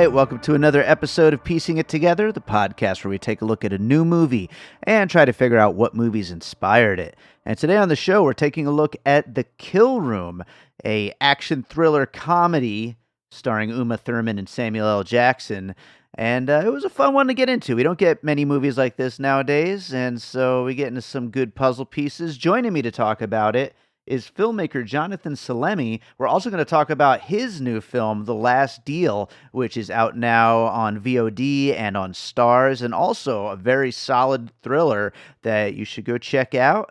right, welcome to another episode of Piecing It Together, the podcast where we take a look at a new movie and try to figure out what movies inspired it. And today on the show, we're taking a look at The Kill Room, a action thriller comedy starring Uma Thurman and Samuel L. Jackson. And it was a fun one to get into. We don't get many movies like this nowadays, and so we get into some good puzzle pieces. Joining me to talk about it is filmmaker Jonathan Salemi. We're also going to talk about his new film, The Last Deal, which is out now on VOD and on Starz, and also a very solid thriller that you should go check out.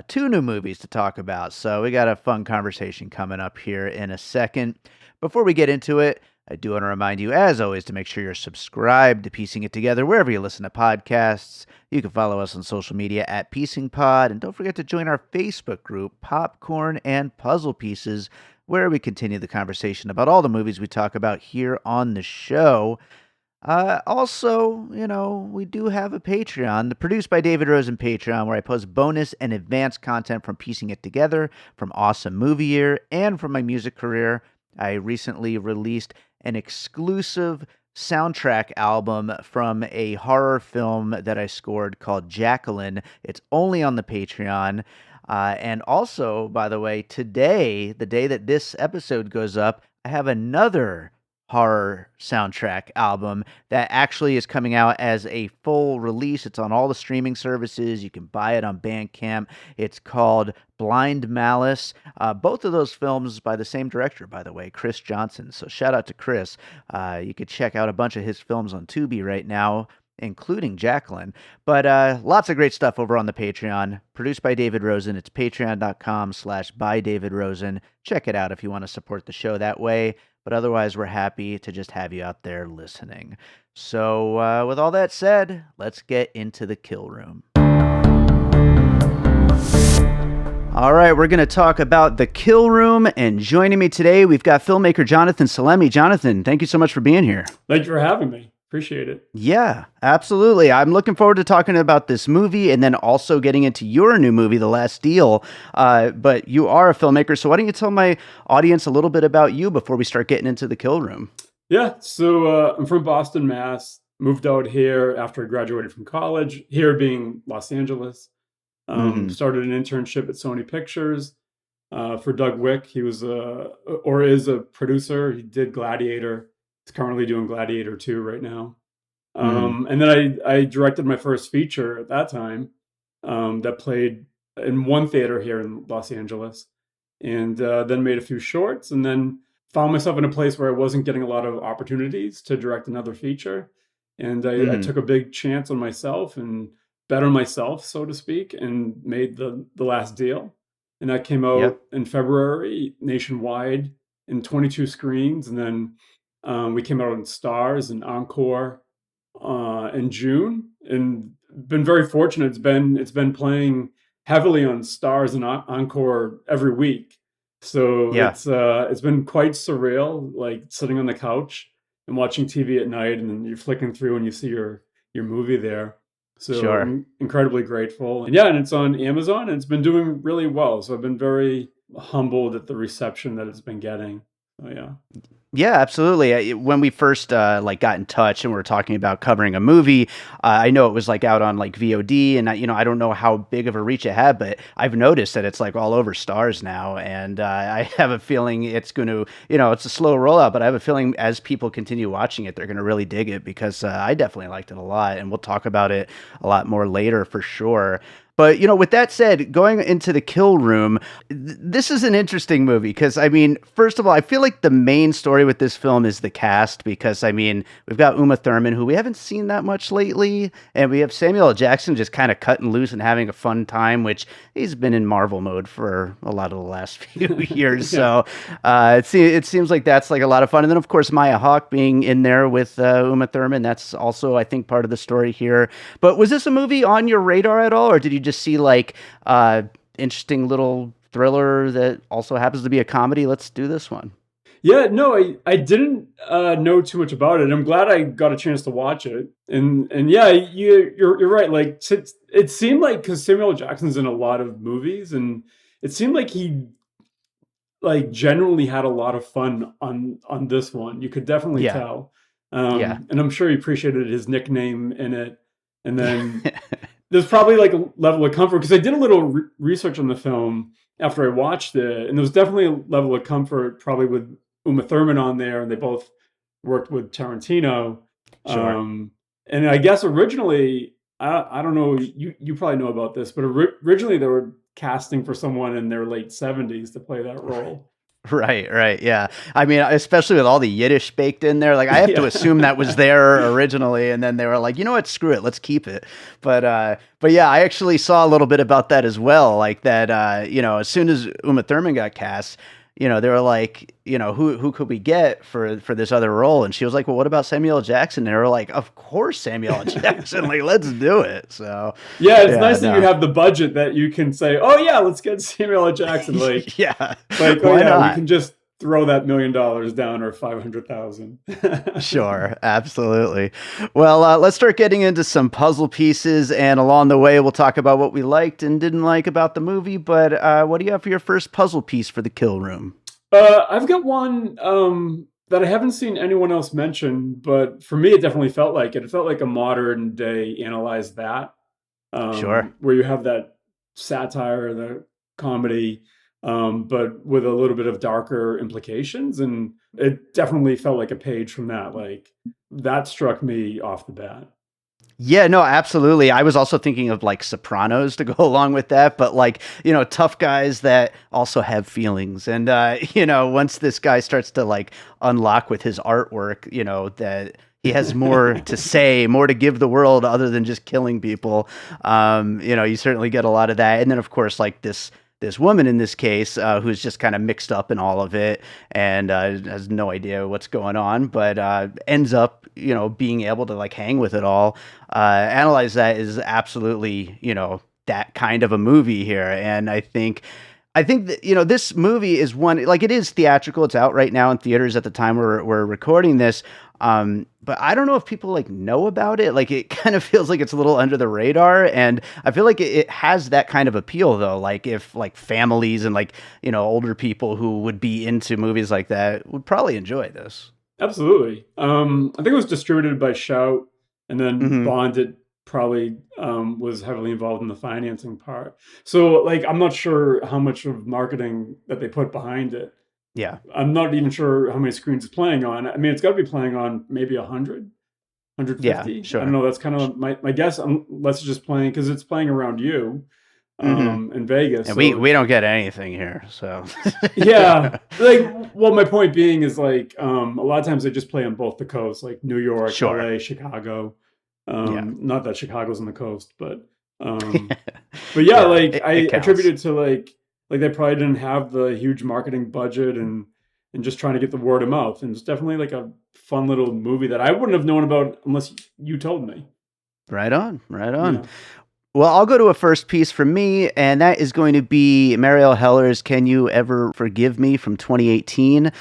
Two new movies to talk about, so we got a fun conversation coming up here in a second. Before we get into it, I do want to remind you, as always, to make sure you're subscribed to Piecing It Together wherever you listen to podcasts. You can follow us on social media at PiecingPod, and don't forget to join our Facebook group, Popcorn and Puzzle Pieces, where we continue the conversation about all the movies we talk about here on the show. Also, we do have a Patreon, the Produced by David Rosen Patreon, where I post bonus and advanced content from Piecing It Together, from Awesome Movie Year, and from my music career. I recently released an exclusive soundtrack album from a horror film that I scored called Jacobson. It's only on the Patreon. And also, by the way, today, the day that this episode goes up, I have another horror soundtrack album that actually is coming out as a full release. It's on all the streaming services. You can buy it on Bandcamp. It's called Blind Malice. Both of those films by the same director, by the way, Chris Johnson. So shout out to Chris. You could check out a bunch of his films on Tubi right now, including Jacqueline. But lots of great stuff over on the Patreon. Produced by David Rosen. It's patreon.com/bydavidrosen. Check it out if you want to support the show that way. But otherwise, we're happy to just have you out there listening. So with all that said, let's get into The Kill Room. All right, we're going to talk about The Kill Room, and joining me today, we've got filmmaker Jonathan Salemi. Jonathan, thank you so much for being here. Thank you for having me. Appreciate it. Yeah, absolutely. I'm looking forward to talking about this movie and then also getting into your new movie, The Last Deal. But you are a filmmaker, so why don't you tell my audience a little bit about you before we start getting into The Kill Room? Yeah, so I'm from Boston, Mass. Moved out here after I graduated from college, here being Los Angeles. Started an internship at Sony Pictures for Doug Wick. He was is a producer. He did Gladiator. He's currently doing Gladiator 2 right now. And then I directed my first feature at that time that played in one theater here in Los Angeles. And then made a few shorts, and then found myself in a place where I wasn't getting a lot of opportunities to direct another feature. And I took a big chance on myself and bet on myself, so to speak, and made the Last Deal. And that came out in February nationwide in 22 screens. And then we came out on Starz and Encore in June, and been very fortunate. It's been playing heavily on Starz and Encore every week. So it's been quite surreal, like sitting on the couch and watching TV at night, and then you're flicking through and you see your movie there. So I'm incredibly grateful. And and it's on Amazon, and it's been doing really well. So I've been very humbled at the reception that it's been getting. So Yeah, absolutely. When we first got in touch and we were talking about covering a movie, I know it was out on VOD, and I don't know how big of a reach it had, but I've noticed that it's all over Starz now, and I have a feeling it's going to, it's a slow rollout, but I have a feeling as people continue watching it, they're going to really dig it, because I definitely liked it a lot, and we'll talk about it a lot more later for sure. But, with that said, going into The Kill Room, this is an interesting movie because, first of all, I feel like the main story with this film is the cast because, we've got Uma Thurman, who we haven't seen that much lately, and we have Samuel L. Jackson just kind of cutting loose and having a fun time, which he's been in Marvel mode for a lot of the last few years. So it seems like that's a lot of fun. And then, of course, Maya Hawke being in there with Uma Thurman, that's also, I think, part of the story here. But was this a movie on your radar at all, or did you just see interesting little thriller that also happens to be a comedy? Let's do this one. Yeah, no, I didn't know too much about it. I'm glad I got a chance to watch it. And yeah, you're right. It seemed like, because Samuel L. Jackson's in a lot of movies, and it seemed like he genuinely had a lot of fun on this one. You could definitely tell. Yeah. And I'm sure he appreciated his nickname in it. And then there's probably like a level of comfort because I did a little research on the film after I watched it, and there was definitely a level of comfort probably with Uma Thurman on there, and they both worked with Tarantino. Sure. Um, and I guess originally, I don't know, you probably know about this, but originally they were casting for someone in their late 70s to play that role. Right, right, yeah. I mean, especially with all the Yiddish baked in there, like I have to assume that was Yeah. there originally, and then they were like, you know what, screw it, let's keep it. But yeah, I actually saw a little bit about that as well. Like that, as soon as Uma Thurman got cast, they were like, who could we get for this other role? And she was like, well, what about Samuel L. Jackson? And they were like, of course, Samuel L. Jackson, like let's do it. So Yeah, it's yeah, nice that you no, have the budget that you can say, "Oh yeah, let's get Samuel L. Jackson." yeah, Oh why yeah, we not? can just throw that $1 million down or 500,000. Sure, absolutely. Well, let's start getting into some puzzle pieces, and along the way, we'll talk about what we liked and didn't like about the movie. But what do you have for your first puzzle piece for the kill room? I've got one that I haven't seen anyone else mention, but for me, it definitely felt like it. It felt like a modern day Analyze That, Sure. where you have that satire, the comedy, but with a little bit of darker implications. And it definitely felt like a page from that. Like that struck me off the bat. Yeah, no, absolutely. I was also thinking of like Sopranos to go along with that, but like, tough guys that also have feelings. And once this guy starts to like unlock with his artwork, that he has more to say, more to give the world other than just killing people. You certainly get a lot of that. And then of course, like this woman in this case, who's just kind of mixed up in all of it and has no idea what's going on, but ends up, being able to like hang with it all. Analyze That is absolutely, that kind of a movie here, and I think that this movie is one, like, it is theatrical. It's out right now in theaters at the time we're recording this. But I don't know if people like know about it. Like it kind of feels like it's a little under the radar, and I feel like it has that kind of appeal though. Like if like families and like older people who would be into movies like that would probably enjoy this. Absolutely. I think it was distributed by Shout, and then Hmm. Bonded probably was heavily involved in the financing part. So, like, I'm not sure how much of marketing that they put behind it. Yeah. I'm not even sure how many screens it's playing on. I mean, it's got to be playing on maybe 100, Yeah. 150. I don't Sure. know. That's kind of my guess. Unless it's just playing because it's playing around you Hmm. in Vegas. And we So we don't get anything here, so yeah, like, well, my point being is like, a lot of times they just play on both the coasts, like New York, sure. LA, Chicago. Yeah. Not that Chicago's on the coast, um, but yeah, Yeah. like It I attribute counts. it to like they probably didn't have the huge marketing budget and just trying to get the word of mouth. And it's definitely like a fun little movie that I wouldn't have known about unless you told me. Right on. Right on. Yeah. Well, I'll go to a first piece for me, and that is going to be Marielle Heller's "Can You Ever Forgive Me" from 2018,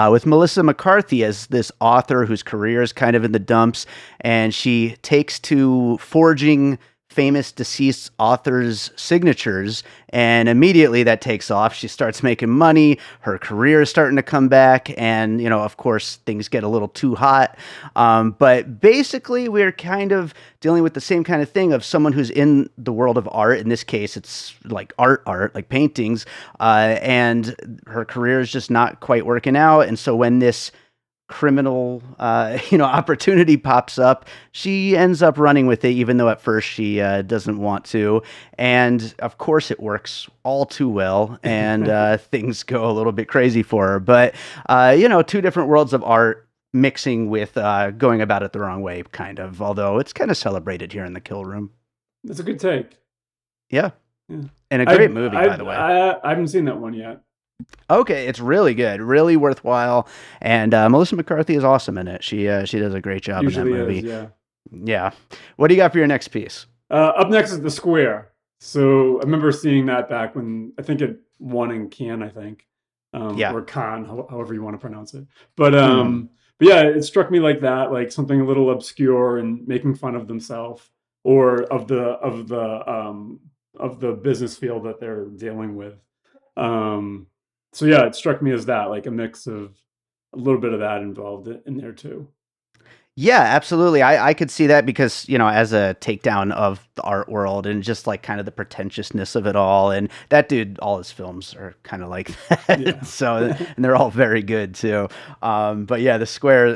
with Melissa McCarthy as this author whose career is kind of in the dumps, and she takes to forging famous deceased authors' signatures, and immediately that takes off. She starts making money, her career is starting to come back, and, of course, things get a little too hot. But basically, we're kind of dealing with the same kind of thing of someone who's in the world of art. In this case, it's like art, like paintings, and her career is just not quite working out. And so when this criminal opportunity pops up, she ends up running with it, even though at first she doesn't want to. And of course it works all too well, and things go a little bit crazy for her. But two different worlds of art mixing with going about it the wrong way, kind of, although it's kind of celebrated here in the kill room. That's a good take. Yeah. Yeah. And a I great movie, by I the way. I haven't seen that one yet. Okay, it's really good, really worthwhile, and Melissa McCarthy is awesome in it. She does a great job in that Usually is, movie. yeah. Yeah. What do you got for your next piece? Up next is The Square. So I remember seeing that back when I think it won in Cannes, I think, Yeah. or Cannes, however you want to pronounce it. But Hmm. um, but yeah, it struck me like that, like something a little obscure and making fun of themselves or of the business field that they're dealing with. Um, so yeah, it struck me as that, like a mix of a little bit of that involved in there too. Yeah, absolutely. I could see that because, as a takedown of the art world and just like kind of the pretentiousness of it all. And that dude, all his films are kind of like that. Yeah. So, and they're all very good too. But yeah, the square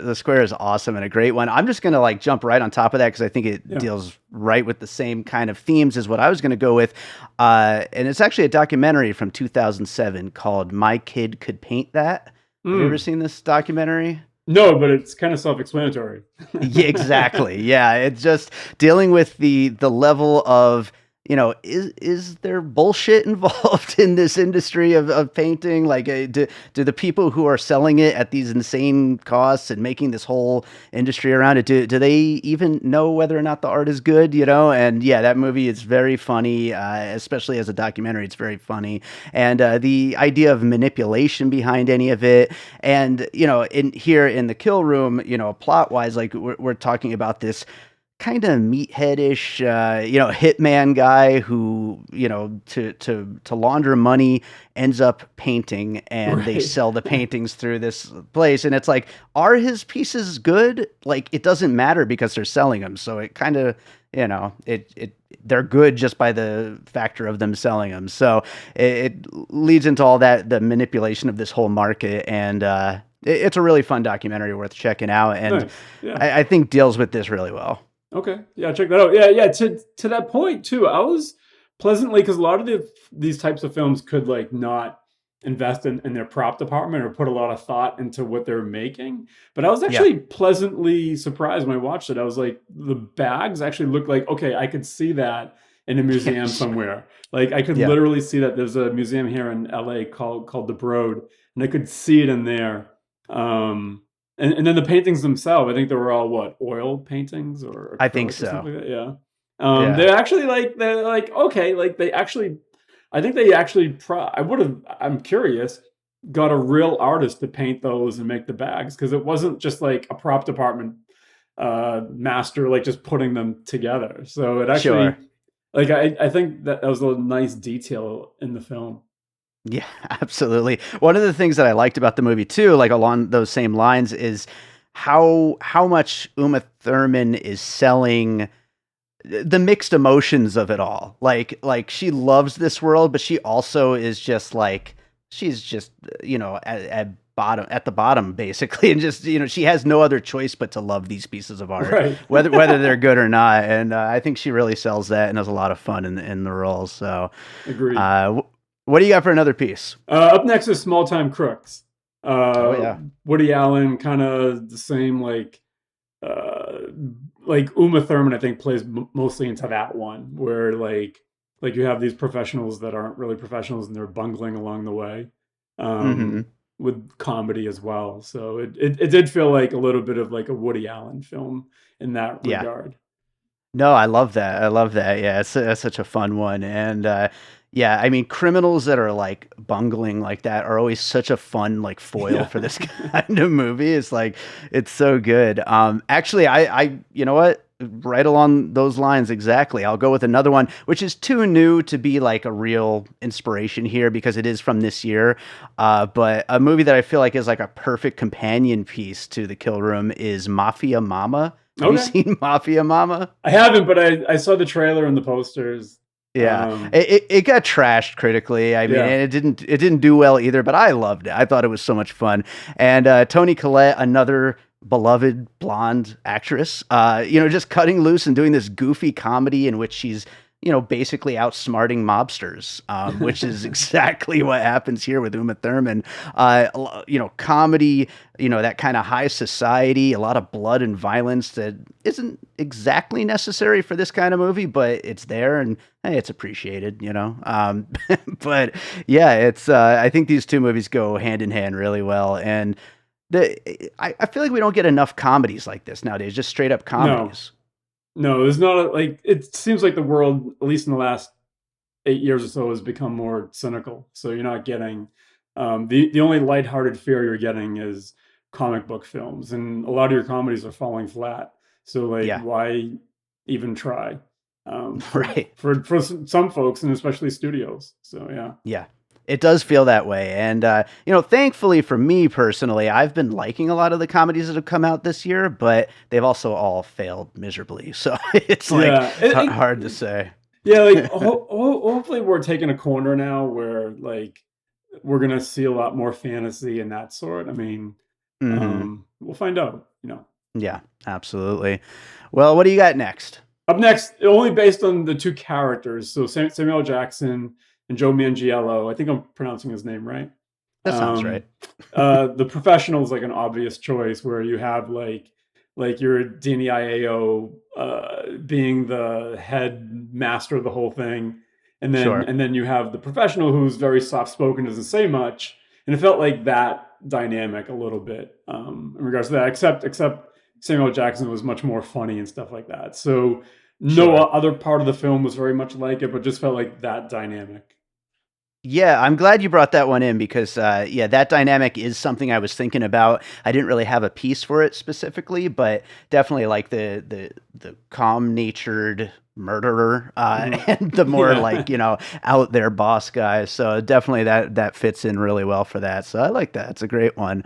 is awesome and a great one. I'm just going to like jump right on top of that because I think it Yeah. deals right with the same kind of themes as what I was going to go with. And it's actually a documentary from 2007 called My Kid Could Paint That. Have you ever Mm. seen this documentary? No, but it's kind of self-explanatory. Yeah, exactly. Yeah, it's just dealing with the level of, is there bullshit involved in this industry of painting? Like, do the people who are selling it at these insane costs and making this whole industry around it, do they even know whether or not the art is good? And yeah, that movie is very funny, especially as a documentary. It's very funny, and the idea of manipulation behind any of it, and in here in the kill room, plot wise, like we're talking about this kind of meatheadish, hitman guy who, to launder money ends up painting, and they Right. sell the paintings through this place. And it's like, are his pieces good? Like, it doesn't matter because they're selling them. So it kind of, they're good just by the factor of them selling them. So it leads into all that, the manipulation of this whole market. And, it's a really fun documentary worth checking out. And Nice. Yeah. I think deals with this really well. Okay. Yeah, check that out. Yeah, yeah. To that point too, I was pleasantly, because a lot of these types of films could like not invest in their prop department or put a lot of thought into what they're making. But I was Yeah. actually pleasantly surprised when I watched it. I was like, the bags actually looked like, okay, I could see that in a museum Yes. somewhere. Like I could Yeah. literally see that. There's a museum here in LA called the Broad, and I could see it in there. Um, and then the paintings themselves, I think they were all what, oil paintings or I think acrylic or so. something like that. Yeah. Yeah. They're like okay, like they actually, I think they actually. I would have. I'm curious. Got a real artist to paint those and make the bags, because it wasn't just like a prop department master like just putting them together. So it Sure. actually, like I think that was a nice detail in the film. Yeah, absolutely. One of the things that I liked about the movie too, like along those same lines, is how much Uma Thurman is selling the mixed emotions of it all. Like she loves this world, but she also is just like she's just at the bottom basically, and just she has no other choice but to love these pieces of art, Right. whether they're good or not. And I think she really sells that, and has a lot of fun in the role. So, Agreed. uh, what do you got for another piece? Up next is Small Time Crooks. Oh Uh, yeah, Woody Allen, kind of the same, uh, like Uma Thurman, I think plays mostly into that one, where like you have these professionals that aren't really professionals and they're bungling along the way, hmm um, with comedy as well. So it did feel like a little bit of like a Woody Allen film in that yeah. regard. No, I love that. I love that. Yeah, it's such a fun one. And yeah, I mean, criminals that are like bungling like that are always such a fun like foil Yeah. for this kind of movie. It's like it's so good. Actually, I you know what? Right along those lines, exactly. I'll go with another one, which is too new to be like a real inspiration here because it is from this year. But a movie that I feel like is like a perfect companion piece to The Kill Room is Mafia Mama. Have you Okay. seen Mafia Mama? I haven't, but I saw the trailer and the posters. Yeah, Um, it got trashed critically. I mean, yeah. and it didn't do well either. But I loved it. I thought it was so much fun. And Toni Collette, another beloved blonde actress, just cutting loose and doing this goofy comedy in which she's basically outsmarting mobsters, which is exactly what happens here with Uma Thurman. Comedy, that kind of high society, a lot of blood and violence that isn't exactly necessary for this kind of movie, but it's there and hey, it's appreciated. But yeah, it's I think these two movies go hand in hand really well, and I feel like we don't get enough comedies like this nowadays, just straight up No. comedies. No, there's not like it seems like the world, at least in the last 8 years or so, has become more cynical. So you're not getting the only lighthearted fare you're getting is comic book films, and a lot of your comedies are falling flat. So like, Yeah, why even try? right. For some folks, and especially studios. So yeah. Yeah. It does feel that way. And, thankfully for me personally, I've been liking a lot of the comedies that have come out this year, but they've also all failed miserably. So it's like Yeah, hard to say. yeah. Like hopefully we're taking a corner now where like we're gonna see a lot more fantasy and that sort. I mean, Hmm. we'll find out. You know. Yeah, absolutely. Well, what do you got next? Up next, only based on the two characters, so Samuel Jackson and Joe Manganiello. I think I'm pronouncing his name right. That sounds right. Um, the professional is like an obvious choice where you have like your Danny Iao being the head master of the whole thing, and then Sure. and then you have the professional who's very soft spoken, doesn't say much, and it felt like that dynamic a little bit in regards to that. Except Samuel Jackson was much more funny and stuff like that. So no Sure. other part of the film was very much like it, but just felt like that dynamic. Yeah, I'm glad you brought that one in because, that dynamic is something I was thinking about. I didn't really have a piece for it specifically, but definitely like the calm natured murderer Hmm. and the more Yeah. like out there boss guy. So definitely that fits in really well for that. So I like that. It's a great one.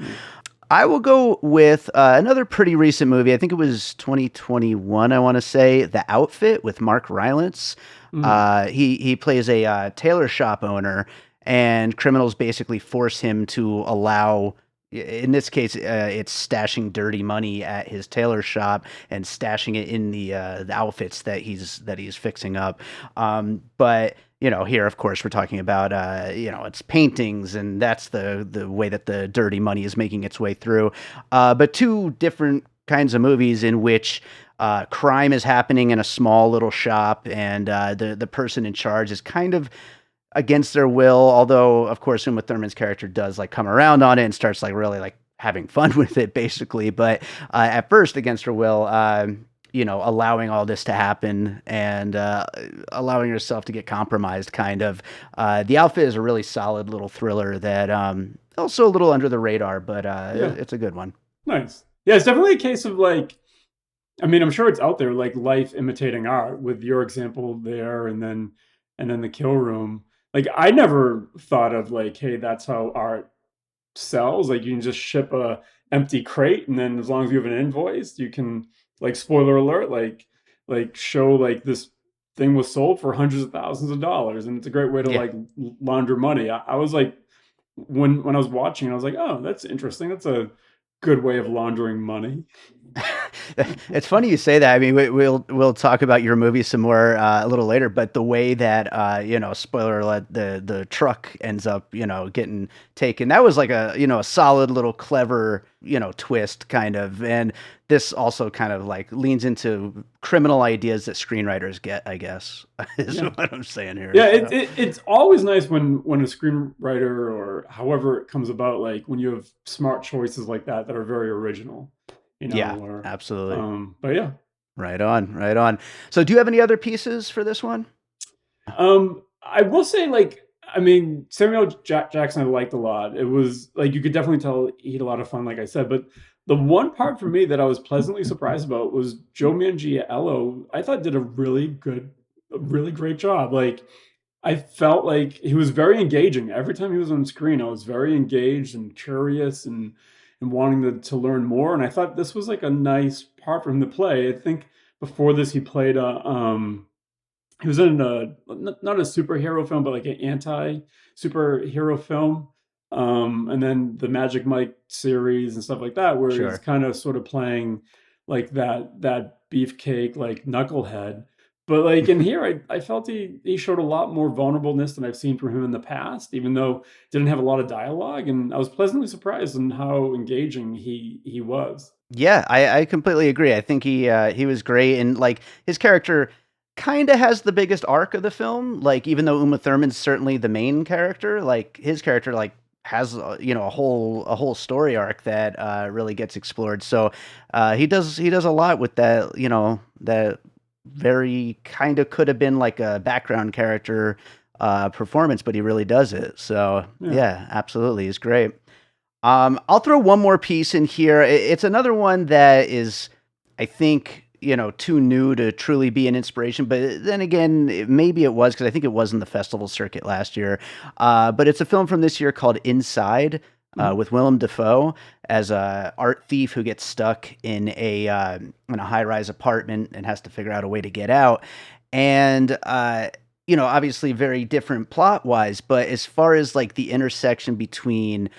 I will go with another pretty recent movie. I think it was 2021. I want to say The Outfit with Mark Rylance. Mm. He plays a tailor shop owner, and criminals basically force him to allow. In this case, it's stashing dirty money at his tailor shop and stashing it in the outfits that he's fixing up. But here, of course, we're talking about it's paintings, and that's the way that the dirty money is making its way through. But two different kinds of movies in which crime is happening in a small little shop, and the person in charge is kind of against their will. Although, of course, Uma Thurman's character does like come around on it and starts like really like having fun with it, basically. But at first, against her will. Allowing all this to happen and allowing yourself to get compromised, kind of. The Outfit is a really solid little thriller that also a little under the radar, but Yeah. it's a good one. Nice. Yeah, it's definitely a case of like, I mean, I'm sure it's out there, like life imitating art with your example there, and then the kill room. Like, I never thought of like, hey, that's how art sells. Like, you can just ship a empty crate, and then as long as you have an invoice, you can like spoiler alert, like show like this thing was sold for hundreds of thousands of dollars, and it's a great way to Yeah. like launder money. I was like, when I was watching, I was like, oh, that's interesting. That's a good way of laundering money. It's funny you say that. I mean, we'll talk about your movie some more a little later, but the way that spoiler alert, the truck ends up getting taken, that was like a solid little clever twist kind of, and this also kind of like leans into criminal ideas that screenwriters get, I guess, is Yeah. what I'm saying here. Yeah, So it's always nice when a screenwriter or however it comes about, like when you have smart choices like that are very original, yeah, or absolutely. but yeah. Right on, right on. So do you have any other pieces for this one? I will say, like, I mean, Jackson I liked a lot. It was like you could definitely tell he had a lot of fun, like I said. But the one part for me that I was pleasantly surprised about was Joe Manganiello. I thought did a really great job. Like, I felt like he was very engaging. Every time he was on screen, I was very engaged and curious and wanting to learn more. And I thought this was like a nice part for him to play. I think before this, he played he was in not a superhero film, but like an anti superhero film. And then the Magic Mike series and stuff like that, where he's Sure. kind of sort of playing like that beefcake, like knucklehead. But like in here, I felt he showed a lot more vulnerableness than I've seen from him in the past, even though didn't have a lot of dialogue. And I was pleasantly surprised in how engaging he was. Yeah, I completely agree. I think he was great, and like his character kind of has the biggest arc of the film. Like even though Uma Thurman's certainly the main character, like his character like has a whole story arc that really gets explored. So he does a lot with that. That very kind of could have been like a background character performance, but he really does it. So Yeah. yeah, absolutely, he's great. I'll throw one more piece in here. It's another one that is, I think, too new to truly be an inspiration. But then again, maybe it was because I think it was in the festival circuit last year. But it's a film from this year called Inside. Mhm. With Willem Dafoe as a art thief who gets stuck in a high rise apartment and has to figure out a way to get out, and obviously very different plot wise, but as far as like the intersection between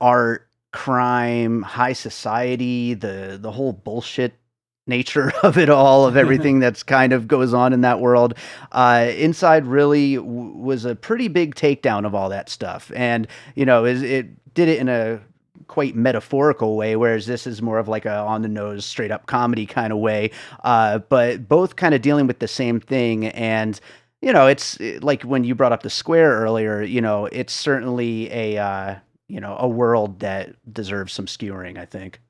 art, crime, high society, the whole bullshit nature of it all, of everything that's kind of goes on in that world. Inside really was a pretty big takedown of all that stuff, and it did it in a quite metaphorical way, whereas this is more of like a on the nose, straight up comedy kind of way. But both kind of dealing with the same thing, and like when you brought up the square earlier. It's certainly a world that deserves some skewering, I think.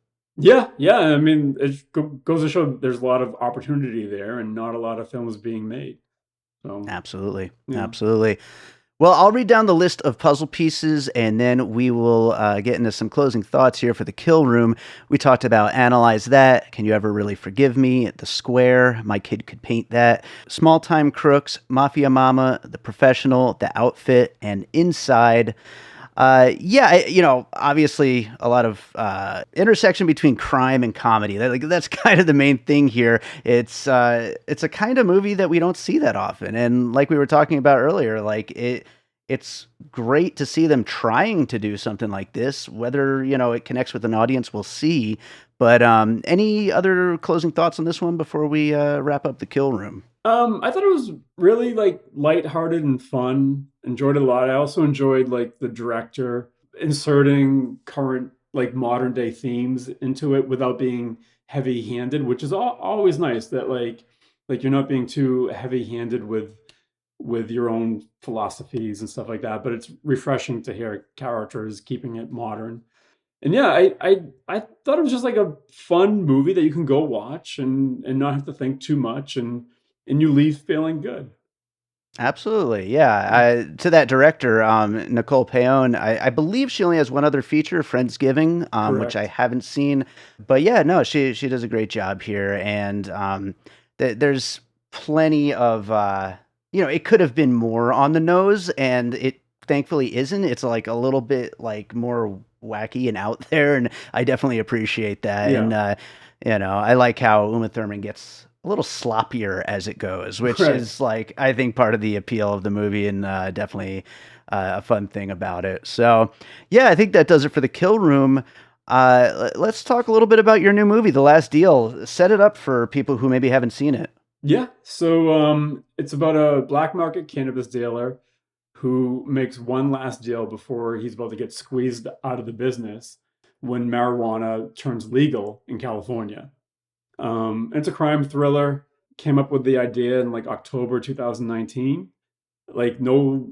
Yeah, yeah. I mean, goes to show there's a lot of opportunity there, and not a lot of films being made. So Absolutely. yeah. Absolutely. Well, I'll read down the list of puzzle pieces and then we will get into some closing thoughts here for the kill room. We talked about Analyze That. Can You Ever Really Forgive Me? The Square. My Kid Could Paint That. Small Time Crooks. Mafia Mama. The Professional. The Outfit. And Inside. Yeah, obviously a lot of intersection between crime and comedy. That's kind of the main thing here. It's a kind of movie that we don't see that often, and like we were talking about earlier, it's great to see them trying to do something like this. Whether it connects with an audience, we'll see. But any other closing thoughts on this one before we wrap up the kill room? I thought it was really like lighthearted and fun. Enjoyed it a lot. I also enjoyed like the director inserting current like modern day themes into it without being heavy handed, which is always nice that like you're not being too heavy handed with your own philosophies and stuff like that. But it's refreshing to hear characters keeping it modern. And yeah, I thought it was just like a fun movie that you can go watch and not have to think too much and you leave feeling good. Absolutely, yeah. Mm. To that director, Nicole Paone, I believe she only has one other feature, Friendsgiving, which I Correct. haven't seen. But yeah, no, she does a great job here, and there's plenty of it could have been more on the nose, and it thankfully isn't. It's like a little bit like more wacky and out there, and I definitely appreciate that. And Yeah. I like how Uma Thurman gets a little sloppier as it goes, which Right. is like I think part of the appeal of the movie and definitely a fun thing about it. So yeah, I think that does it for the kill room. Let's talk a little bit about your new movie, The Last Deal. Set it up for people who maybe haven't seen it. Yeah. So it's about a black market cannabis dealer who makes one last deal before he's about to get squeezed out of the business when marijuana turns legal in California. It's a crime thriller. Came up with the idea in like October 2019. Like no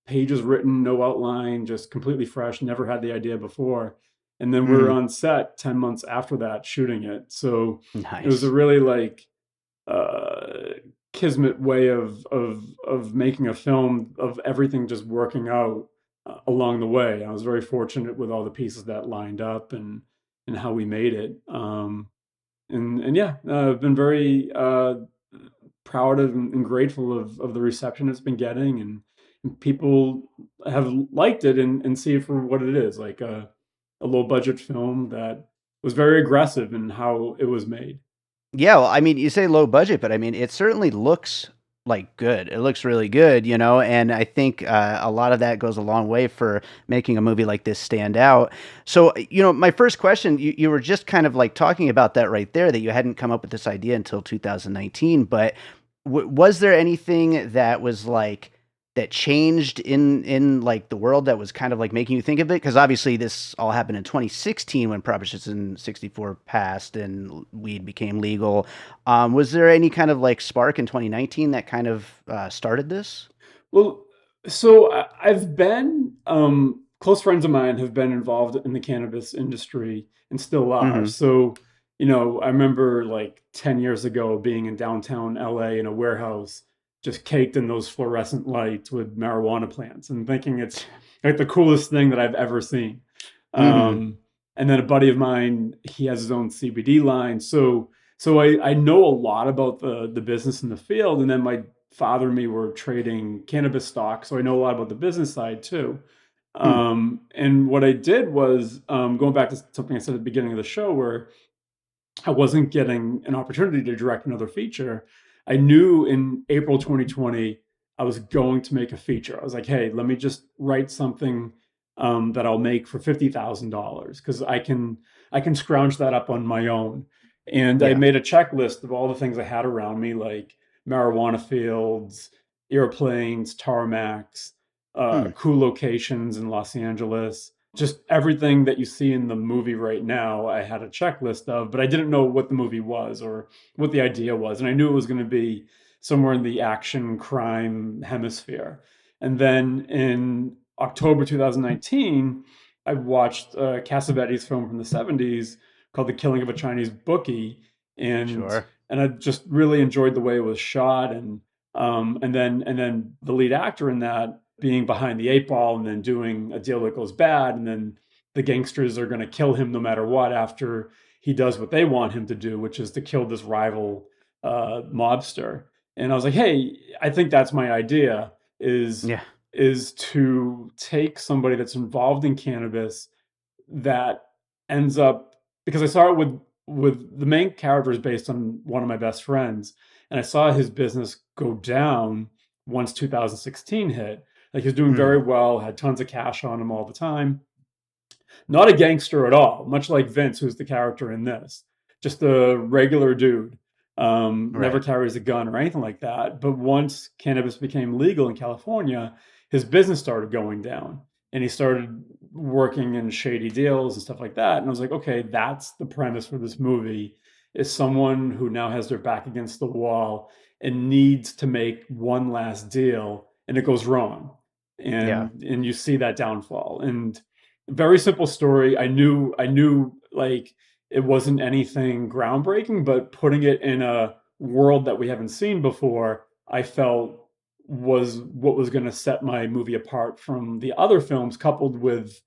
pages written, no outline, just completely fresh. Never had the idea before. And then we're Mhm. on set 10 months after that shooting it. So it was a Nice. really like uh, kismet way of making a film of everything just working out along the way. I was very fortunate with all the pieces that lined up and how we made it. And yeah, I've been very proud of and grateful of the reception it's been getting, and people have liked it and see it for what it is, like a low budget film that was very aggressive in how it was made. Yeah, well, I mean, you say low budget, but I mean, it certainly looks like good. It looks really good, and I think a lot of that goes a long way for making a movie like this stand out. So, my first question, you were just kind of like talking about that right there, that you hadn't come up with this idea until 2019, but was there anything that was like that changed in like the world that was kind of like making you think of it? Because obviously this all happened in 2016 when Proposition 64 passed and weed became legal. Was there any kind of like spark in 2019 that kind of started this? Well, so I've been close friends of mine have been involved in the cannabis industry and still are. Hmm. So, I remember like 10 years ago being in downtown LA in a warehouse just caked in those fluorescent lights with marijuana plants and thinking it's like the coolest thing that I've ever seen. Hmm. Um, and then a buddy of mine, he has his own CBD line. So So I know a lot about the business in the field, and then my father and me were trading cannabis stock, so I know a lot about the business side too. Hmm. And what I did was going back to something I said at the beginning of the show, where I wasn't getting an opportunity to direct another feature. I knew in April 2020 I was going to make a feature. I was like, hey, let me just write something that I'll make for $50,000 because I can scrounge that up on my own. And I Yeah. made a checklist of all the things I had around me, like marijuana fields, airplanes, tarmacs, Hmm. cool locations in Los Angeles, just everything that you see in the movie right now. I had a checklist of, but I didn't know what the movie was or what the idea was. And I knew it was going to be somewhere in the action crime hemisphere. And then in October 2019, I watched Cassavetes' film from the 70s called The Killing of a Chinese Bookie. And Sure. and I just really enjoyed the way it was shot, and then the lead actor in that being behind the eight ball and then doing a deal that goes bad, and then the gangsters are going to kill him no matter what after he does what they want him to do, which is to kill this rival mobster. And I was like, hey, I think that's my idea, is Yeah. is to take somebody that's involved in cannabis that ends up, because I saw it with the main character is based on one of my best friends, and I saw his business go down once 2016 hit. Like, he was doing Hmm. very well, had tons of cash on him all the time. Not a gangster at all, much like Vince, who's the character in this. Just a regular dude. Never Right. carries a gun or anything like that. But once cannabis became legal in California, his business started going down. And he started working in shady deals and stuff like that. And I was like, okay, that's the premise for this movie, is someone who now has their back against the wall and needs to make one last deal, and it goes wrong. Yeah. And you see that downfall. And very simple story. I knew like it wasn't anything groundbreaking, but putting it in a world that we haven't seen before, I felt was what was going to set my movie apart from the other films, coupled with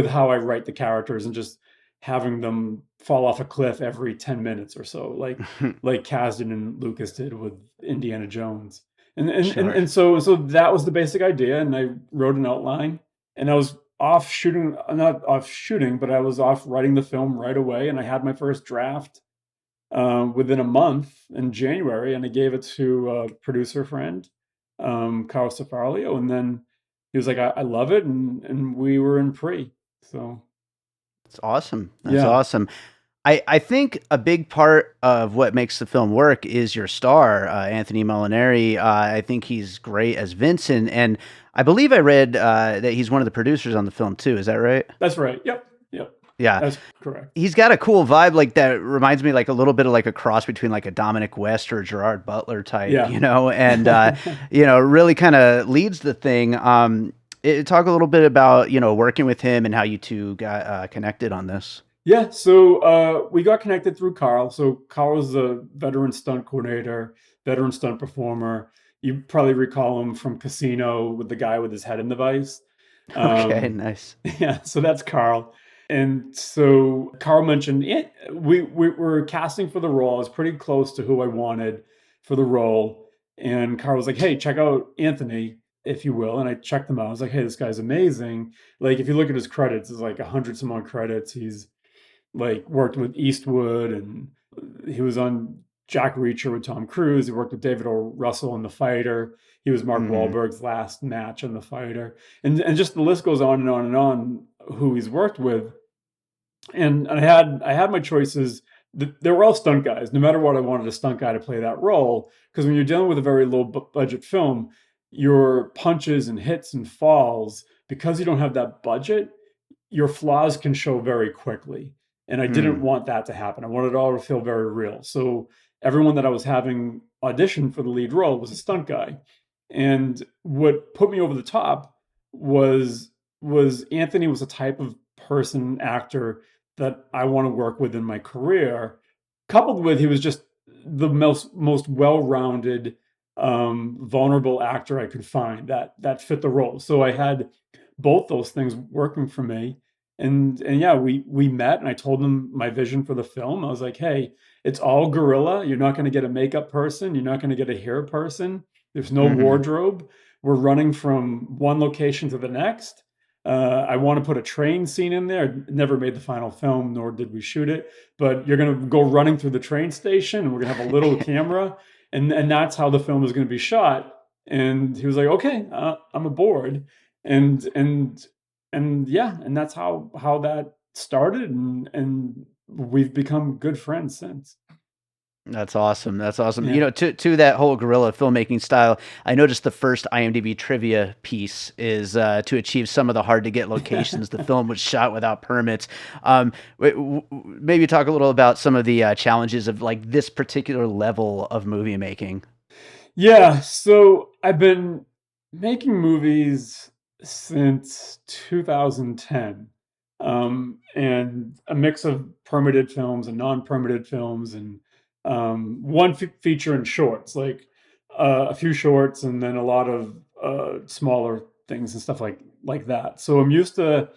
how I write the characters and just having them fall off a cliff every 10 minutes or so, like Kasdan and Lucas did with Indiana Jones. And and and, Sure. and so that was the basic idea, and I wrote an outline, and I was off shooting, not off shooting, but I was off writing the film right away, and I had my first draft within a month in January, and I gave it to a producer friend, Carl Safarlio, and then he was like, I love it," and we were in pre. So That's awesome. That's yeah, awesome. I think a big part of what makes the film work is your star, Anthony Molinari. I think he's great as Vincent, and I believe I read that he's one of the producers on the film too. Is that right? that's right. Yep, Yeah, that's correct. he's got a cool vibe like that. Reminds me like a little bit of like a cross between like a Dominic West or a Gerard Butler type, Yeah. and really kind of leads the thing. Talk a little bit about working with him and how you two got connected on this. Yeah, so we got connected through Carl. So Carl is a veteran stunt coordinator, veteran stunt performer. You probably recall him from Casino with the guy with his head in the vice. Okay, Um, nice. yeah, so that's Carl. And so Carl mentioned we were casting for the role. I was pretty close to who I wanted for the role. And Carl was like, hey, check out Anthony, if you will. And I checked him out. I was like, hey, this guy's amazing. Like, if you look at his credits, there's like 100 some odd credits. He's like worked with Eastwood, and he was on Jack Reacher with Tom Cruise. He worked with David O. Russell in The Fighter. He was Mark Hmm. Wahlberg's last match in The Fighter. And just the list goes on and on and on who he's worked with. And I had my choices. They were all stunt guys. No matter what, I wanted a stunt guy to play that role, because when you're dealing with a very low budget film, your punches and hits and falls, because you don't have that budget, your flaws can show very quickly. And I didn't Mm. want that to happen. I wanted it all to feel very real. So everyone that I was having audition for the lead role was a stunt guy. And what put me over the top was Anthony was a type of person, actor, that I want to work with in my career. Coupled with, he was just the most well-rounded, vulnerable actor I could find that fit the role. So I had both those things working for me. And yeah, we met, and I told him my vision for the film. I was like, hey, it's all guerrilla. You're not going to get a makeup person. You're not going to get a hair person. There's no Hmm. wardrobe. We're running from one location to the next. I want to put a train scene in there. I never made the final film, nor did we shoot it. But you're going to go running through the train station, and we're going to have a little camera, and that's how the film is going to be shot. And he was like, okay, I'm aboard. And and yeah, and that's how that started, and we've become good friends since. That's awesome. That's awesome. Yeah. To that whole guerrilla filmmaking style, I noticed the first IMDb trivia piece is to achieve some of the hard to get locations. The film was shot without permits. Maybe talk a little about some of the challenges of like this particular level of movie making. Yeah, so I've been making movies since 2010, and a mix of permitted films and non-permitted films, and one feature and shorts, like a few shorts, and then a lot of smaller things and stuff like that. So I'm used to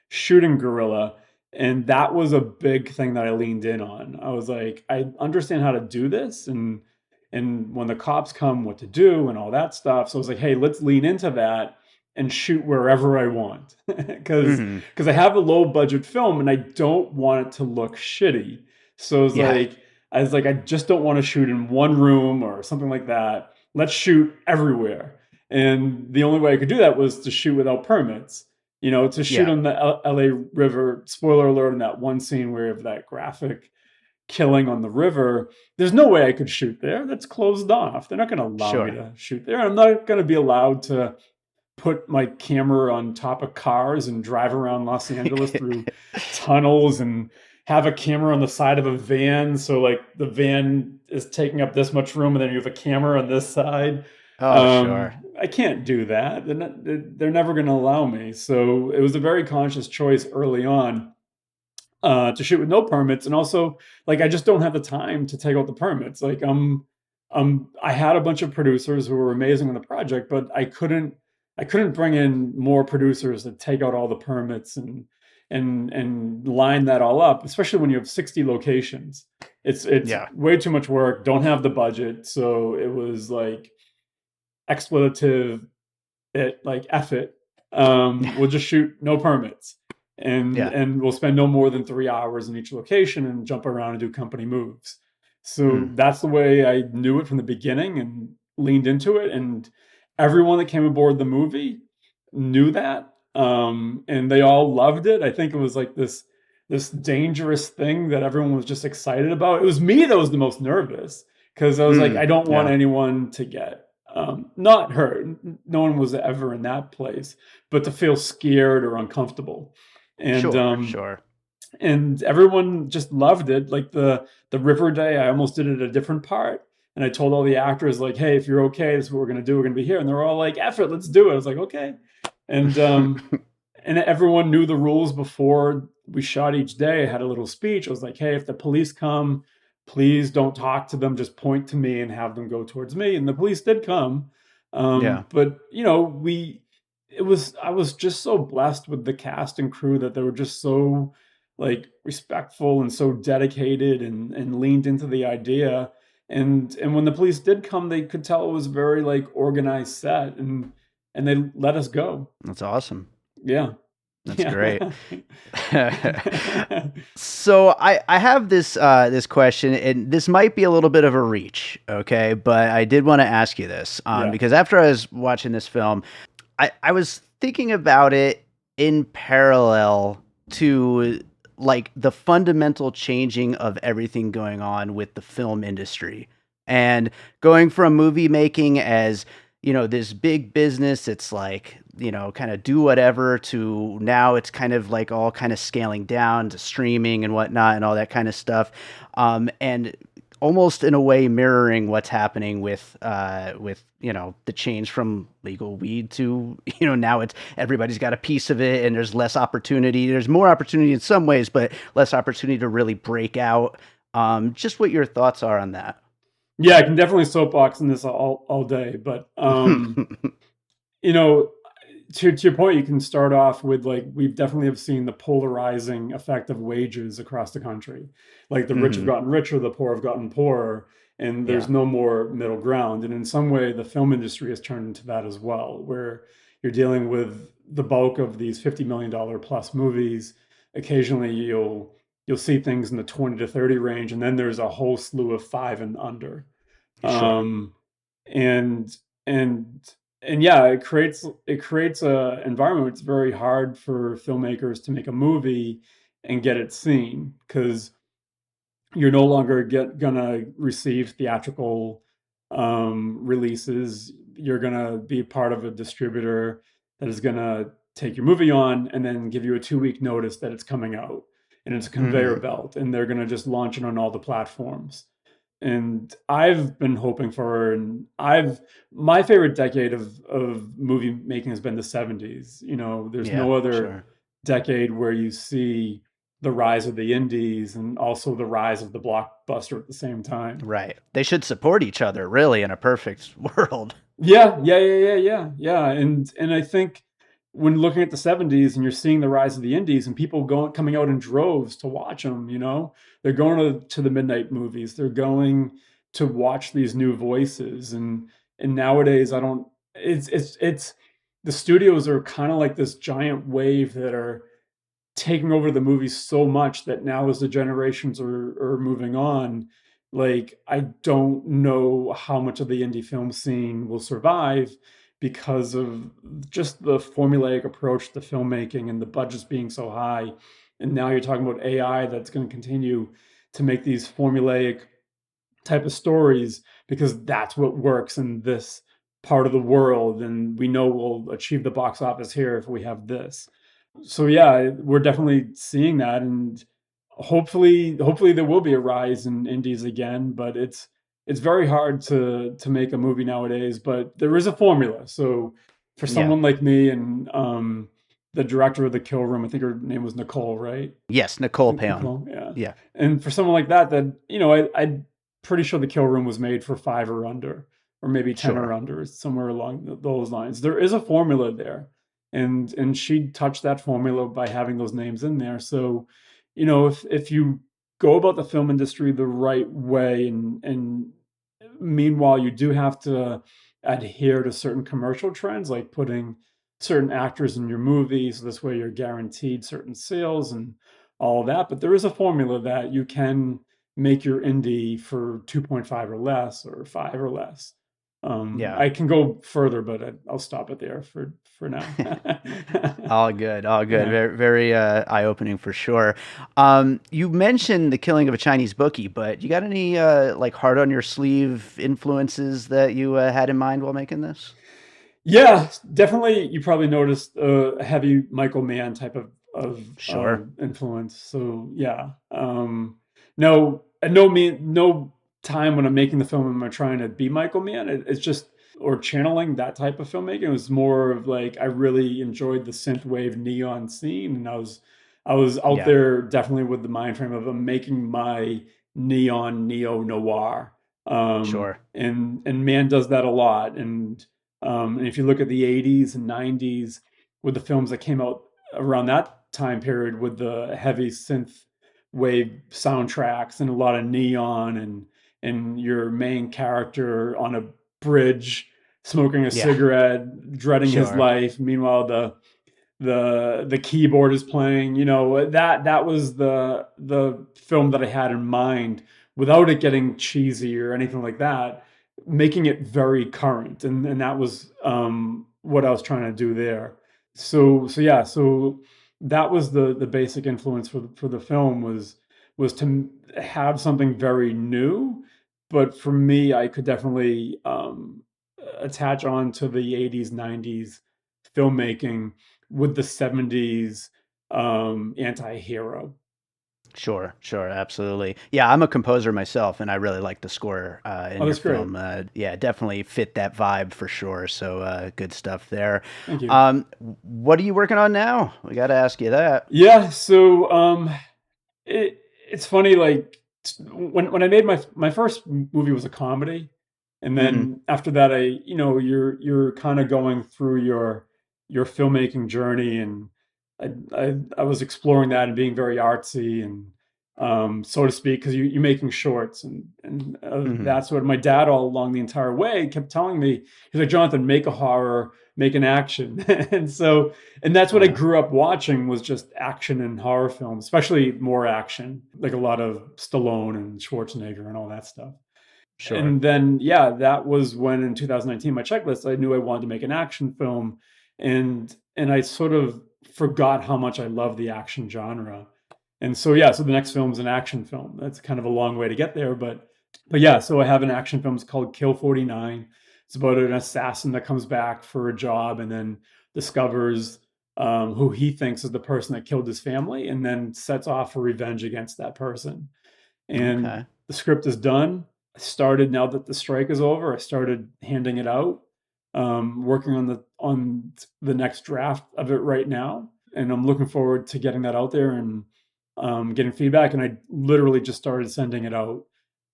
shooting guerrilla, and that was a big thing that I leaned in on. I was like, I understand how to do this, and when the cops come, what to do and all that stuff. So I was like, hey, let's lean into that and shoot wherever I want, Hmm. because I have a low budget film and I don't want it to look shitty. So Yeah. I was like, I just don't want to shoot in one room or something like that. Let's shoot everywhere. And the only way I could do that was to shoot without permits. To shoot Yeah. on the LA River. Spoiler alert! In that one scene where you have that graphic killing on the river, there's no way I could shoot there. That's closed off. They're not going to allow me Sure. to shoot there. I'm not going to be allowed to put my camera on top of cars and drive around Los Angeles through tunnels and have a camera on the side of a van. So like the van is taking up this much room, and then you have a camera on this side. Oh, sure. I can't do that. They're never going to allow me. So it was a very conscious choice early on, to shoot with no permits, and also like I just don't have the time to take out the permits. Like I had a bunch of producers who were amazing on the project, but I couldn't bring in more producers to take out all the permits and line that all up, especially when you have 60 locations. It's Yeah. way too much work. Don't have the budget, so it was like expletive it like F it. We'll just shoot no permits, and Yeah. and we'll spend no more than 3 hours in each location and jump around and do company moves. So Mm. that's the way I knew it from the beginning and leaned into it. And everyone that came aboard the movie knew that, and they all loved it. I think it was like this dangerous thing that everyone was just excited about. It was me that was the most nervous, because I was like, I Mm. don't want Yeah. anyone to get not hurt. No one was ever in that place, but to feel scared or uncomfortable. And Sure. Sure. and everyone just loved it. Like the river day, I almost did it a different part. And I told all the actors, like, hey, if you're okay, this is what we're gonna do. We're gonna be here. And they were all like, F it, let's do it. I was like, okay. And and everyone knew the rules before we shot each day. I had a little speech. I was like, hey, if the police come, please don't talk to them. Just point to me and have them go towards me. And the police did come. Yeah. But I was just so blessed with the cast and crew that they were just so like respectful and so dedicated, and leaned into the idea. And when the police did come, they could tell it was very like organized set, and they let us go. That's awesome. Yeah. That's great. Yeah. So I have this question, and this might be a little bit of a reach, okay? But I did want to ask you this, Yeah. because after I was watching this film, I was thinking about it in parallel to like the fundamental changing of everything going on with the film industry, and going from movie making as this big business. It's like, kind of do whatever, to now it's kind of like all kind of scaling down to streaming and whatnot and all that kind of stuff. And almost in a way mirroring what's happening with the change from legal weed to now it's everybody's got a piece of it, and there's less opportunity. There's more opportunity in some ways, but less opportunity to really break out. Just what your thoughts are on that. Yeah, I can definitely soapbox in this all day, but you know, to your point, you can start off with like we've definitely have seen the polarizing effect of wages across the country. Like the rich have Hmm. gotten richer, the poor have gotten poorer, and there's Yeah. no more middle ground. And in some way, the film industry has turned into that as well, where you're dealing with the bulk of these $50 million plus movies. Occasionally, you'll see things in the 20 to 30 range, and then there's a whole slew of five and under. Sure. Um, and and and yeah, it creates a environment where it's very hard for filmmakers to make a movie and get it seen because you're no longer gonna receive theatrical releases. You're gonna be part of a distributor that is gonna take your movie on and then give you a 2 week notice that it's coming out, and it's a conveyor Hmm. belt, and they're gonna just launch it on all the platforms. And I've been hoping for, and I've my favorite decade of movie making has been the 70s. There's Yeah. no other Sure. decade where you see the rise of the indies and also the rise of the blockbuster at the same time. Right. They should support each other, really, in a perfect world. Yeah, yeah, yeah, yeah, yeah, yeah. And I think when looking at the 70s and you're seeing the rise of the indies and people coming out in droves to watch them, they're going to the midnight movies. They're going to watch these new voices. And nowadays I don't it's the studios are kind of like this giant wave that are taking over the movies so much that now as the generations are moving on, like I don't know how much of the indie film scene will survive because of just the formulaic approach to filmmaking and the budgets being so high. And now you're talking about AI that's going to continue to make these formulaic type of stories because that's what works in this part of the world, and we know we'll achieve the box office here if we have this. So yeah, we're definitely seeing that, and hopefully there will be a rise in indies again. But it's very hard to make a movie nowadays. But there is a formula. So for Yeah. someone like me and the director of The Kill Room, I think her name was Nicole, right? Yes. Nicole Paone. Nicole, yeah. Yeah. And for someone like that, I'm pretty sure The Kill Room was made for five or under, or maybe 10 or Sure. under, somewhere along those lines. There is a formula there, and she touched that formula by having those names in there. So, if you go about the film industry the right way, and meanwhile you do have to adhere to certain commercial trends, like putting certain actors in your movies. So this way you're guaranteed certain sales and all of that. But there is a formula that you can make your indie for 2.5 or less, or five or less. Yeah. I can go further, but I'll stop it there for now. All good, all good. Yeah. Very, very eye-opening for sure. You mentioned the killing of a Chinese bookie, but you got any like hard on your sleeve influences that you had in mind while making this? Yeah, definitely. You probably noticed a heavy Michael Mann type of Sure. influence. So yeah, no, at no time when I'm making the film am I trying to be Michael Mann. It's just or channeling that type of filmmaking. It was more of like I really enjoyed the synthwave neon scene, and I was out Yeah. there definitely with the mind frame of making my neon neo noir. Sure. And Mann does that a lot, and if you look at the 80s and 90s with the films that came out around that time period with the heavy synth wave soundtracks and a lot of neon, and your main character on a bridge smoking a Yeah. cigarette, dreading his Sure. life. Meanwhile, the keyboard is playing. That was the film that I had in mind, without it getting cheesy or anything like that, making it very current, and that was what I was trying to do there. So yeah, so that was the basic influence for the film, was to have something very new. But for me, I could definitely attach on to the 80s 90s filmmaking with the 70s anti-hero. Sure, sure, absolutely. Yeah, I'm a composer myself, and I really like the score in Oh, your that's great. film. Yeah, definitely fit that vibe for sure. So good stuff there. Thank you. What are you working on now? We got to ask you that. Yeah, so it's funny, like when I made my first movie was a comedy, and Hmm. then after that, you're kind of going through your filmmaking journey, and I was exploring that and being very artsy and so to speak, because you're making shorts, and that's what my dad all along the entire way kept telling me. He's like, Jonathan, make a horror, make an action, and that's what I grew up watching, was just action and horror films, especially more action, like a lot of Stallone and Schwarzenegger and all that stuff. Sure. And then, yeah, that was when in 2019, my checklist, I knew I wanted to make an action film, and I sort of forgot how much I love the action genre. And so, yeah, so the next film is an action film. That's kind of a long way to get there, but yeah, so I have an action film. It's called Kill 49. It's about an assassin that comes back for a job and then discovers who he thinks is the person that killed his family, and then sets off for revenge against that person. And the script is done. I started, now that the strike is over, I started handing it out, working on the next draft of it right now, and I'm looking forward to getting that out there and getting feedback. And I literally just started sending it out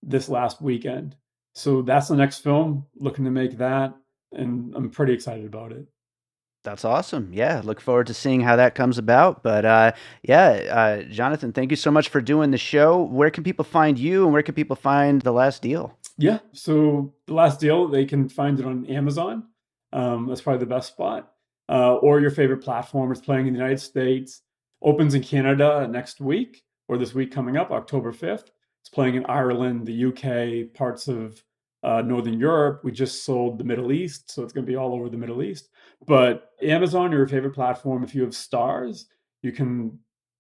this last weekend. So that's the next film, looking to make that, and I'm pretty excited about it. That's awesome. Yeah, look forward to seeing how that comes about. But Jonathan, thank you so much for doing the show. Where can people find you, and where can people find The Last Deal? Yeah, so The Last Deal, they can find it on Amazon. That's probably the best spot. Or your favorite platform. It's playing in the United States. Opens in Canada next week, or this week coming up, October 5th. It's playing in Ireland, the UK, parts of Northern Europe. We just sold the Middle East, so it's going to be all over the Middle East. But Amazon, your favorite platform, if you have Starz, you can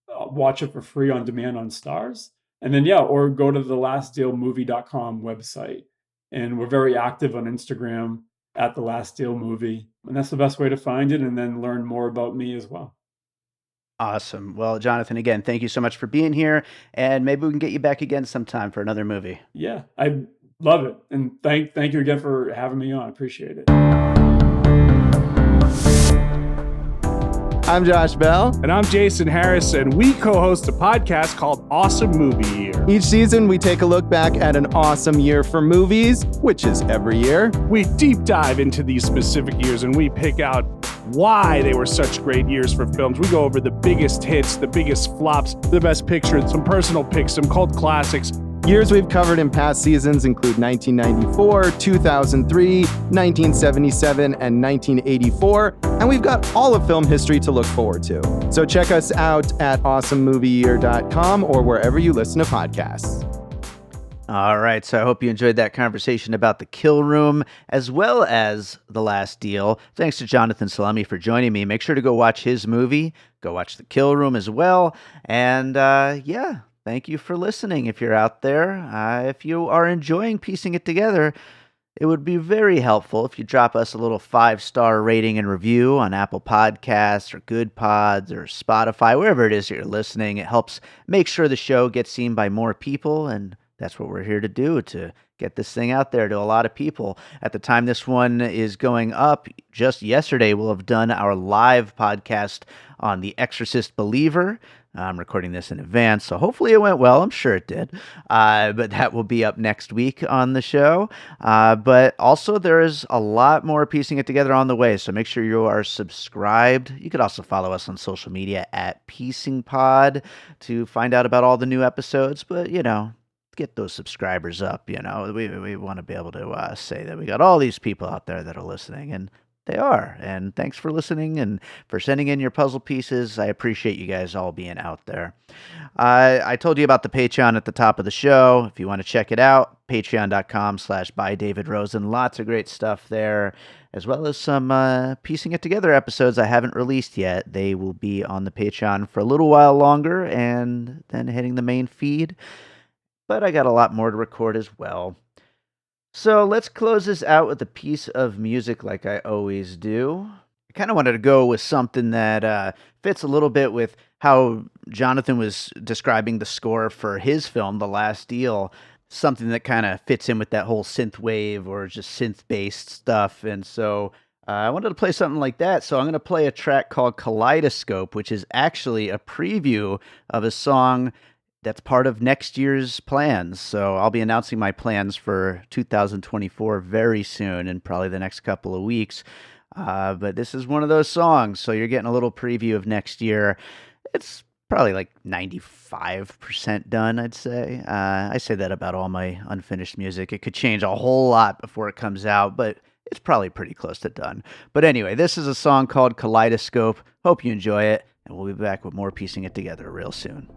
watch it for free on demand on Starz. And then, yeah, or go to the lastdealmovie.com website. And we're very active on Instagram at The Last Deal Movie. And that's the best way to find it, and then learn more about me as well. Awesome. Well, Jonathan, again, thank you so much for being here, and maybe we can get you back again sometime for another movie. Yeah, I love it. And thank you again for having me on. Appreciate it. I'm Josh Bell. And I'm Jason Harris, and we co-host a podcast called Awesome Movie Year. Each season, we take a look back at an awesome year for movies, which is every year. We deep dive into these specific years, and we pick out why they were such great years for films. We go over the biggest hits, the biggest flops, the best pictures, some personal picks, some cult classics. Years we've covered in past seasons include 1994, 2003, 1977, and 1984, and we've got all of film history to look forward to. So check us out at awesomemovieyear.com or wherever you listen to podcasts. All right, so I hope you enjoyed that conversation about The Kill Room as well as The Last Deal. Thanks to Jonathan Salemi for joining me. Make sure to go watch his movie. Go watch The Kill Room as well. And thank you for listening if you're out there. If you are enjoying piecing it together, it would be very helpful if you drop us a little 5-star rating and review on Apple Podcasts or Good Pods or Spotify, wherever it is that you're listening. It helps make sure the show gets seen by more people, and that's what we're here to do, to get this thing out there to a lot of people. At the time this one is going up, just yesterday, we'll have done our live podcast on The Exorcist Believer. I'm recording this in advance, so hopefully it went well. I'm sure it did. But that will be up next week on the show. But also there is a lot more piecing it together on the way, so make sure you are subscribed. You could also follow us on social media at PiecingPod to find out about all the new episodes. But, get those subscribers up. We want to be able to say that we got all these people out there that are listening, and they are. And thanks for listening and for sending in your puzzle pieces. I appreciate you guys all being out there. I told you about the Patreon at the top of the show. If you want to check it out, patreon.com/bydavidrosen. Lots of great stuff there, as well as some piecing it together episodes I haven't released yet. They will be on the Patreon for a little while longer and then hitting the main feed. But I got a lot more to record as well. So let's close this out with a piece of music like I always do. I kind of wanted to go with something that fits a little bit with how Jonathan was describing the score for his film, The Last Deal. Something that kind of fits in with that whole synth wave or just synth-based stuff. And so I wanted to play something like that. So I'm going to play a track called Kaleidoscope, which is actually a preview of a song that's part of next year's plans. So I'll be announcing my plans for 2024 very soon, in probably the next couple of weeks. But this is one of those songs, so you're getting a little preview of next year. It's probably like 95% done, I'd say. I say that about all my unfinished music. It could change a whole lot before it comes out, but it's probably pretty close to done. But anyway, this is a song called Kaleidoscope. Hope you enjoy it, and we'll be back with more Piecing It Together real soon.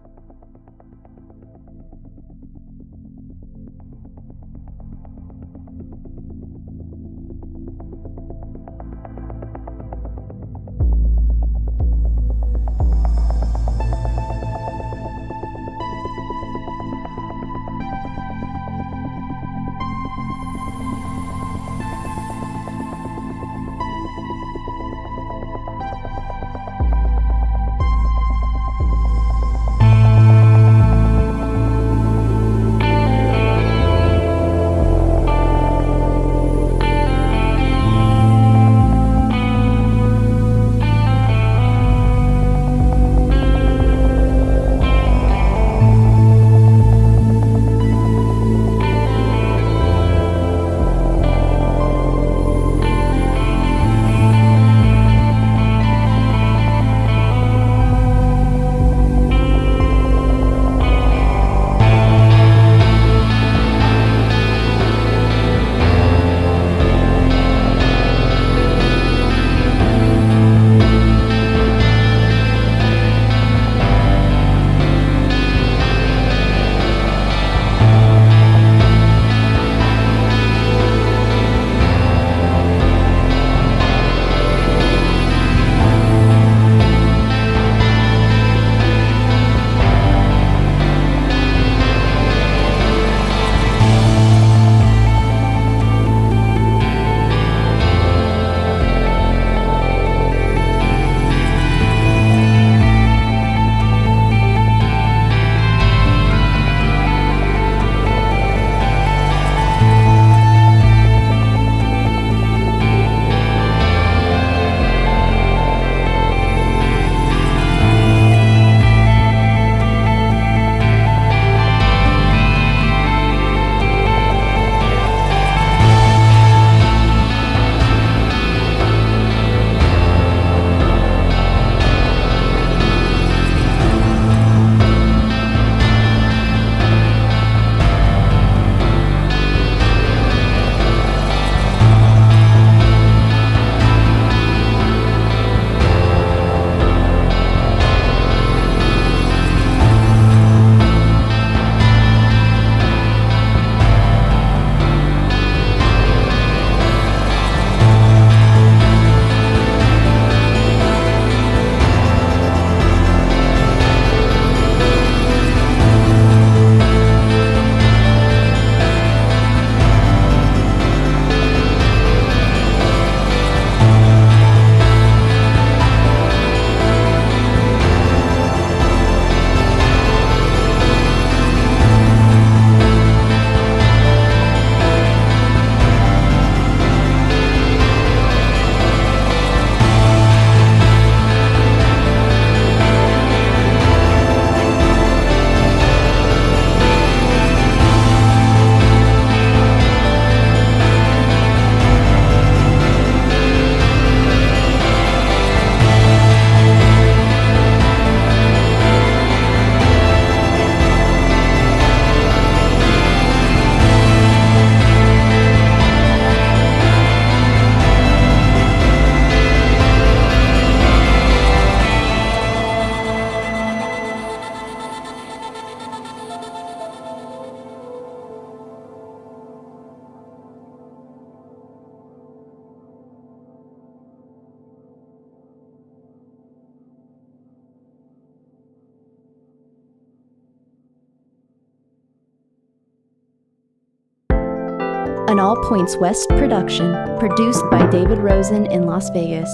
An All Points West production, produced by David Rosen in Las Vegas.